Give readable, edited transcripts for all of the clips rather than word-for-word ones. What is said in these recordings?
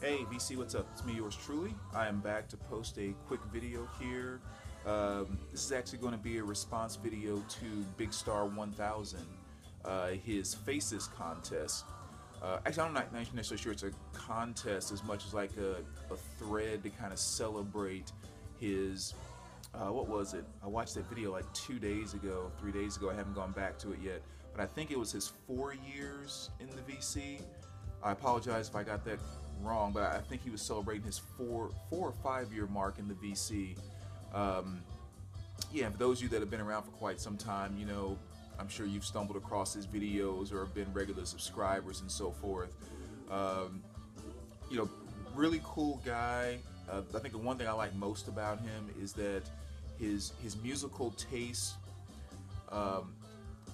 Hey VC, what's up? It's me, yours truly. I am back to post a quick video here. This is actually going to be a response video to Bigstar 1000, his Faces contest. Actually, I'm not necessarily sure it's a contest as much as like a thread to kind of celebrate his, what was it? I watched that video like 2 days ago, 3 days ago. I haven't gone back to it yet, but I think it was his 4 years in the VC. I apologize if I got that wrong, but I think he was celebrating his four or 5 year mark in the VC. Yeah, for those of you that have been around for quite some time, you know, I'm sure you've stumbled across his videos or have been regular subscribers and so forth. You know, really cool guy. I think the one thing I like most about him is that his musical taste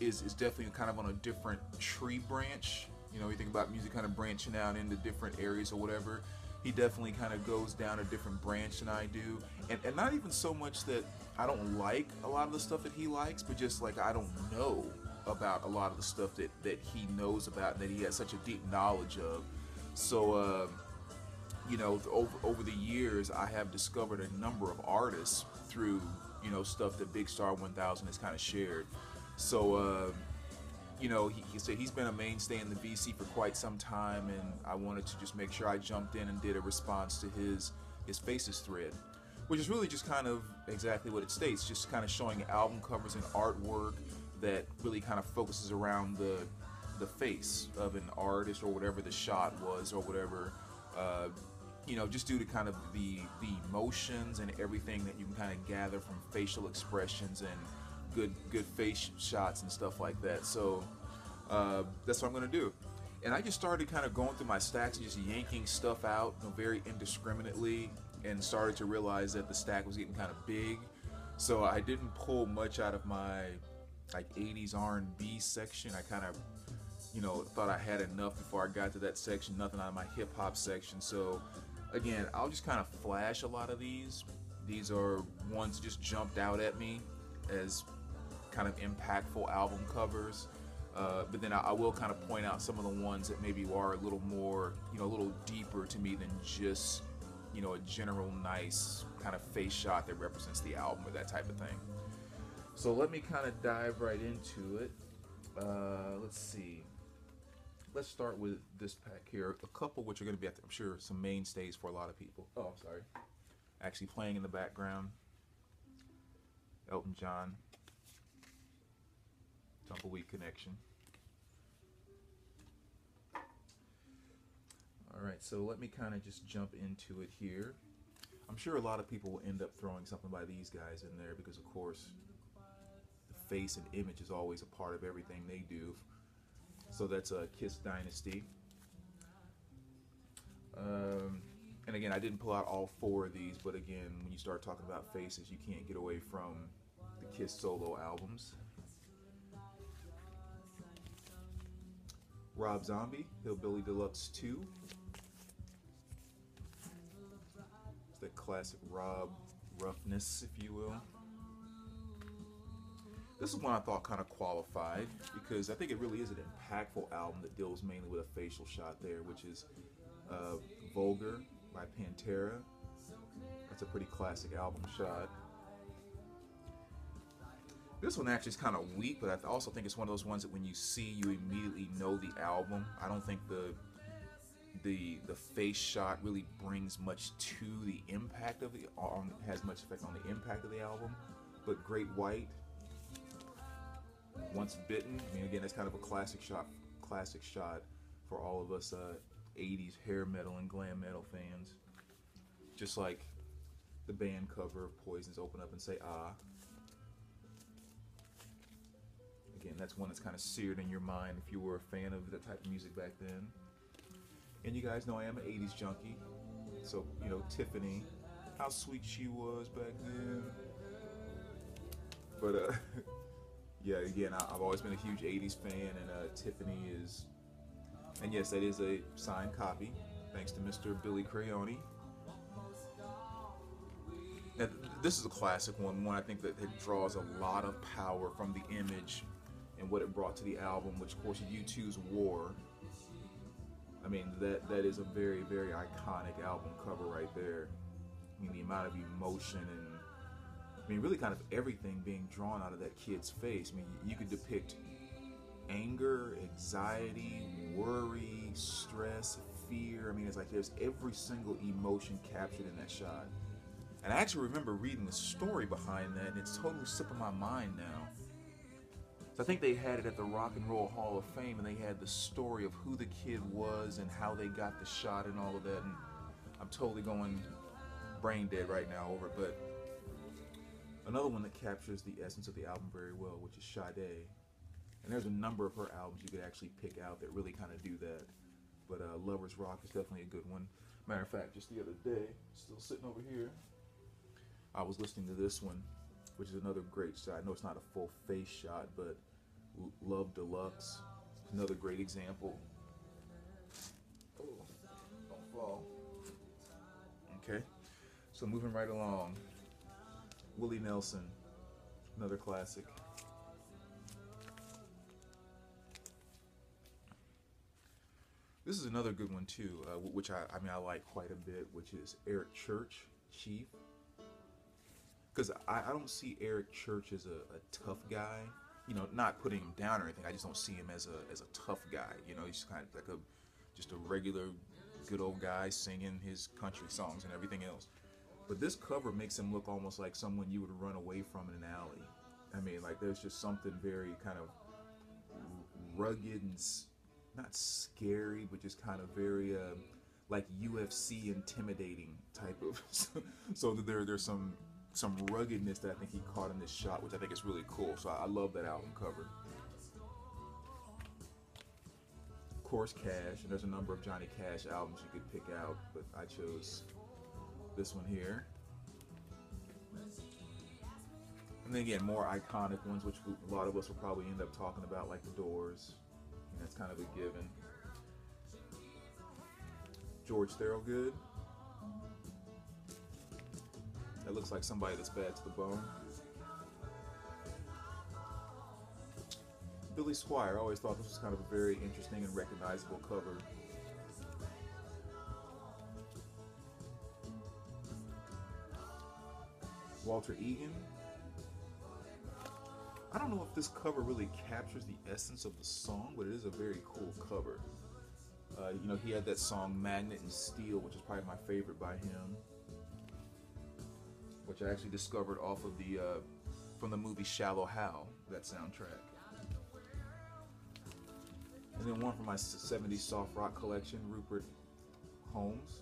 is definitely kind of on a different tree branch. You know, you think about music kind of branching out into different areas or whatever. He definitely kind of goes down a different branch than I do. And not even so much that I don't like a lot of the stuff that he likes, but just like I don't know about a lot of the stuff that he knows about and that he has such a deep knowledge of. So, you know, over the years, I have discovered a number of artists through, you know, stuff that Bigstar 1000 has kind of shared. So, you know, he said he's been a mainstay in the VC for quite some time, and I wanted to just make sure I jumped in and did a response to his Faces thread, which is really just kind of exactly what it states, just kind of showing album covers and artwork that really kind of focuses around the face of an artist or whatever the shot was or whatever, you know, just due to kind of the emotions and everything that you can kind of gather from facial expressions and good face shots and stuff like that. So that's what I'm gonna do. And I just started kind of going through my stacks and just yanking stuff out, you know, very indiscriminately, and started to realize that the stack was getting kind of big. So I didn't pull much out of my like 80s R&B section. I kind of, you know, thought I had enough before I got to that section, nothing out of my hip hop section. So again, I'll just kind of flash a lot of these. These are ones that just jumped out at me as kind of impactful album covers, but then I will kind of point out some of the ones that maybe are a little more, you know, a little deeper to me than just, you know, a general nice kind of face shot that represents the album or that type of thing. So let me kind of dive right into it. Let's see. Let's start with this pack here. A couple which are going to be, I'm sure, some mainstays for a lot of people. Oh, I'm sorry. Actually playing in the background, Elton John, Tumbleweed Connection. Alright, so let me kind of just jump into it here. I'm sure a lot of people will end up throwing something by these guys in there because, of course, the face and image is always a part of everything they do. So that's a Kiss Dynasty. And again, I didn't pull out all 4 of these, but again, when you start talking about faces, you can't get away from the Kiss solo albums. Rob Zombie, Hillbilly Deluxe 2. It's that classic Rob roughness, if you will. This is one I thought kind of qualified because I think it really is an impactful album that deals mainly with a facial shot there, which is Vulgar by Pantera. That's a pretty classic album shot. This one actually is kind of weak, but I also think it's one of those ones that when you see, you immediately know the album. I don't think the face shot really brings much to the impact of the has much effect on the impact of the album. But Great White, Once Bitten. I mean, again, that's kind of a classic shot for all of us 80s hair metal and glam metal fans. Just like the band cover of Poison's Open Up and Say Ah. Again, that's one that's kind of seared in your mind if you were a fan of that type of music back then. And you guys know I am an 80s junkie. So, you know, Tiffany, how sweet she was back then. But, yeah, again, I've always been a huge 80s fan, and Tiffany is, and yes, that is a signed copy, thanks to Mr. Billy Crayoni. Now, this is a classic one I think that it draws a lot of power from the image and what it brought to the album, which of course U2's War. I mean, that is a very, very iconic album cover right there. I mean, the amount of emotion and, I mean, really kind of everything being drawn out of that kid's face. I mean, you could depict anger, anxiety, worry, stress, fear. I mean, it's like there's every single emotion captured in that shot. And I actually remember reading the story behind that, and it's totally slipping my mind now. So I think they had it at the Rock and Roll Hall of Fame, and they had the story of who the kid was and how they got the shot and all of that. And I'm totally going brain dead right now over it. But another one that captures the essence of the album very well, which is Sade. And there's a number of her albums you could actually pick out that really kind of do that. But Lover's Rock is definitely a good one. Matter of fact, just the other day, still sitting over here, I was listening to this one, which is another great shot. I know it's not a full face shot, but Love Deluxe, another great example. Oh, don't fall. Okay, so moving right along. Willie Nelson, another classic. This is another good one too, which I mean I like quite a bit, which is Eric Church, Chief. Because I don't see Eric Church as a tough guy, you know, not putting him down or anything. I just don't see him as a tough guy. You know, he's kind of like just a regular, good old guy singing his country songs and everything else. But this cover makes him look almost like someone you would run away from in an alley. I mean, like there's just something very kind of rugged and not scary, but just kind of very like UFC intimidating type of. So there's some ruggedness that I think he caught in this shot, which I think is really cool. So I love that album cover. Of course, Cash, and there's a number of Johnny Cash albums you could pick out, but I chose this one here. And then again, more iconic ones, which a lot of us will probably end up talking about, like The Doors. And that's kind of a given. George Thorogood. That looks like somebody that's bad to the bone. Billy Squier. I always thought this was kind of a very interesting and recognizable cover. Walter Egan. I don't know if this cover really captures the essence of the song, but it is a very cool cover. You know, he had that song Magnet and Steel, which is probably my favorite by him, which I actually discovered off of the from the movie Shallow Hal, that soundtrack. And then one from my 70s soft rock collection, Rupert Holmes.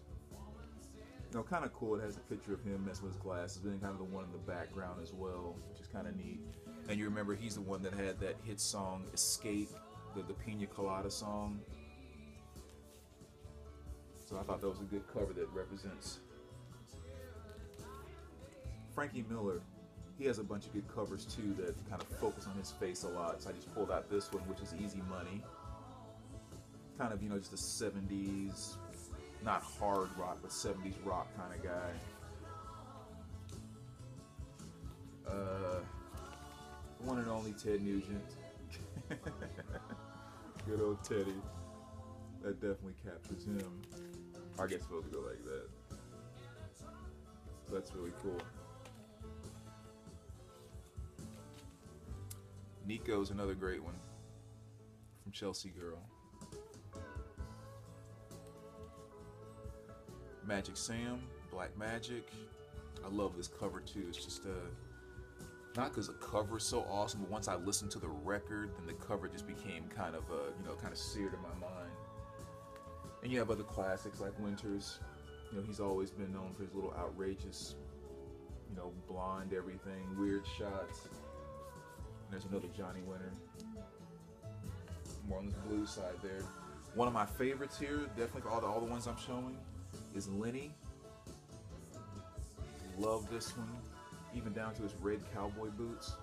You know, kind of cool. It has a picture of him messing with his glasses, but then kind of the one in the background as well, which is kind of neat. And you remember he's the one that had that hit song Escape, the Pina Colada song. So I thought that was a good cover that represents Frankie Miller. He has a bunch of good covers too that kind of focus on his face a lot. So I just pulled out this one, which is Easy Money. Kind of, you know, just a 70s, not hard rock, but 70s rock kind of guy. One and only Ted Nugent. Good old Teddy. That definitely captures him. I guess it's supposed to go like that. So that's really cool. Nico's another great one from Chelsea Girl. Magic Sam, Black Magic. I love this cover too. It's just not because the cover is so awesome, but once I listened to the record, then the cover just became kind of you know, kind of seared in my mind. And you have other classics like Winters. You know, he's always been known for his little outrageous, you know, blonde everything, weird shots. And there's another Johnny Winter. More on the blue side there. One of my favorites here, definitely for all the ones I'm showing, is Lenny. Love this one, even down to his red cowboy boots,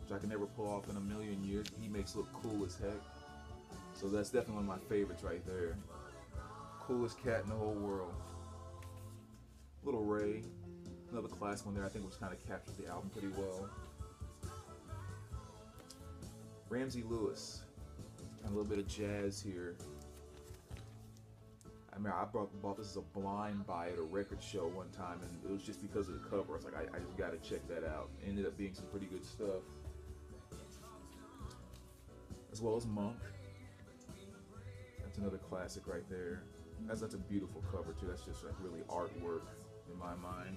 which I can never pull off in a million years. He makes look cool as heck. So that's definitely one of my favorites right there. Coolest cat in the whole world. Little Ray, another classic one there. I think which kind of captures the album pretty well. Ramsey Lewis, and a little bit of jazz here. mean, I bought this as a blind buy at a record show one time, and it was just because of the cover. I was like, I just got to check that out. It ended up being some pretty good stuff. As well as Monk. That's another classic right there. That's a beautiful cover too. That's just like really artwork in my mind.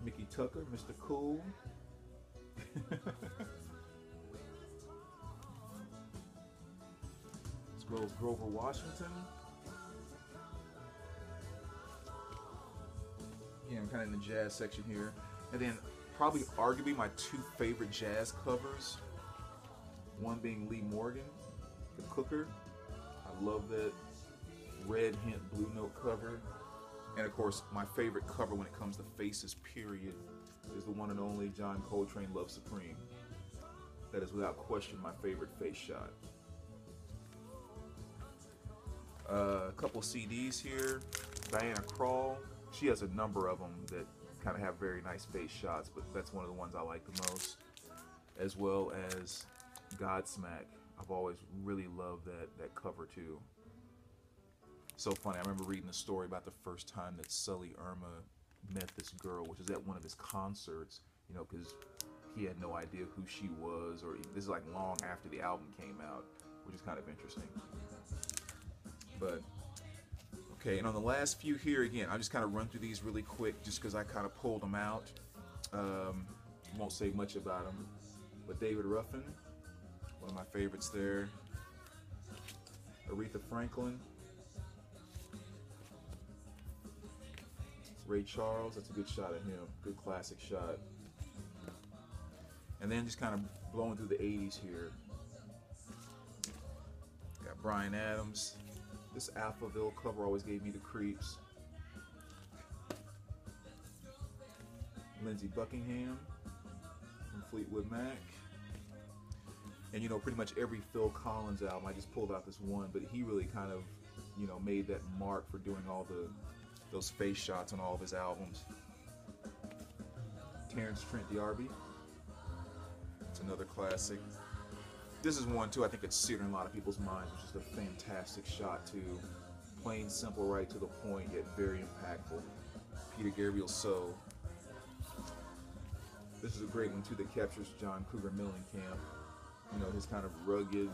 Mickey Tucker, Mr. Cool. As well as Grover Washington. Yeah, I'm kind of in the jazz section here. And then probably arguably my two favorite jazz covers. One being Lee Morgan, The Cooker. I love that red hint blue note cover. And of course, my favorite cover when it comes to faces, period, is the one and only John Coltrane, Love Supreme. That is without question my favorite face shot. A couple CDs here. Diana Krall. She has a number of them that kind of have very nice face shots, but that's one of the ones I like the most. As well as Godsmack. I've always really loved that cover too. So funny, I remember reading a story about the first time that Sully Erma met this girl, which is at one of his concerts, you know, because he had no idea who she was, or this is like long after the album came out, which is kind of interesting. But, okay, and on the last few here, again, I'll just kind of run through these really quick just because I kind of pulled them out. Won't say much about them, but David Ruffin, one of my favorites there. Aretha Franklin. Ray Charles, that's a good shot of him. Good classic shot. And then just kind of blowing through the 80s here. Got Bryan Adams. This Alphaville cover always gave me the creeps. Lindsey Buckingham from Fleetwood Mac. And you know, pretty much every Phil Collins album, I just pulled out this one, but he really kind of, you know, made that mark for doing all those face shots on all of his albums. Terrence Trent D'Arby. It's another classic. This is one too, I think it's seared in a lot of people's minds. It's just a fantastic shot too. Plain, simple, right to the point, yet very impactful. Peter Gabriel's So. This is a great one too that captures John Cougar Mellencamp. You know, his kind of rugged,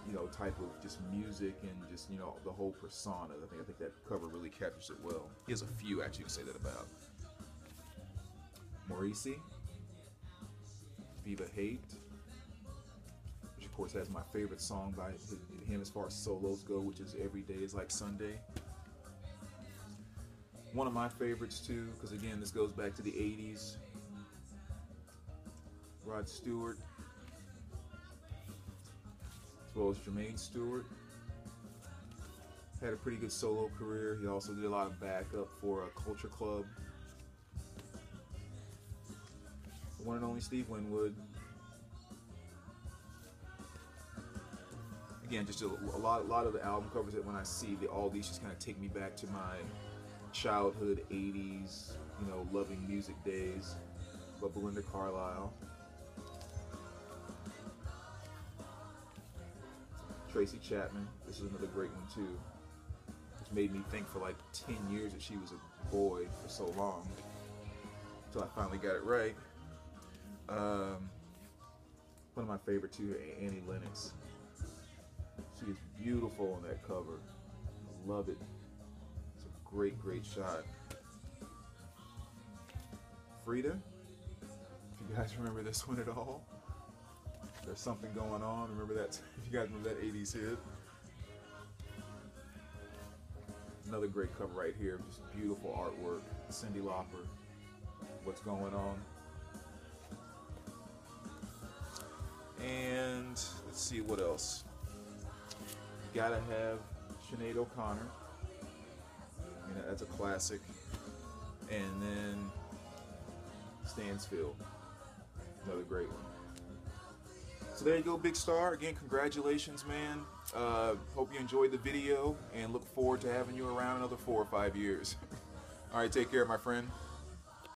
you know, type of just music and just, you know, the whole persona. I think that cover really captures it well. He has a few actually to say that about. Morrissey, Viva Hate, which of course has my favorite song by him as far as solos go, which is Every Day is Like Sunday. One of my favorites too, because again, this goes back to the 80s. Rod Stewart, as well as Jermaine Stewart. Had a pretty good solo career. He also did a lot of backup for a Culture Club. The one and only Steve Winwood. Again, just a lot of the album covers that when I see all these just kind of take me back to my childhood 80s, you know, loving music days. But Belinda Carlisle. Tracy Chapman, this is another great one too. Which made me think for like 10 years that she was a boy for so long. Until I finally got it right. One of my favorite too, Annie Lennox. She is beautiful on that cover. I love it. It's a great, great shot. Frida, if you guys remember this one at all. There's Something Going On. Remember that? If you guys remember that 80s hit. Another great cover right here. Just beautiful artwork. Cyndi Lauper. What's Going On. And let's see what else. You gotta have Sinead O'Connor. I mean, that's a classic. And then Stansfield. Another great one. So there you go, Bigstar. Again, congratulations, man. Hope you enjoyed the video and look forward to having you around another 4 or 5 years. All right, take care, my friend.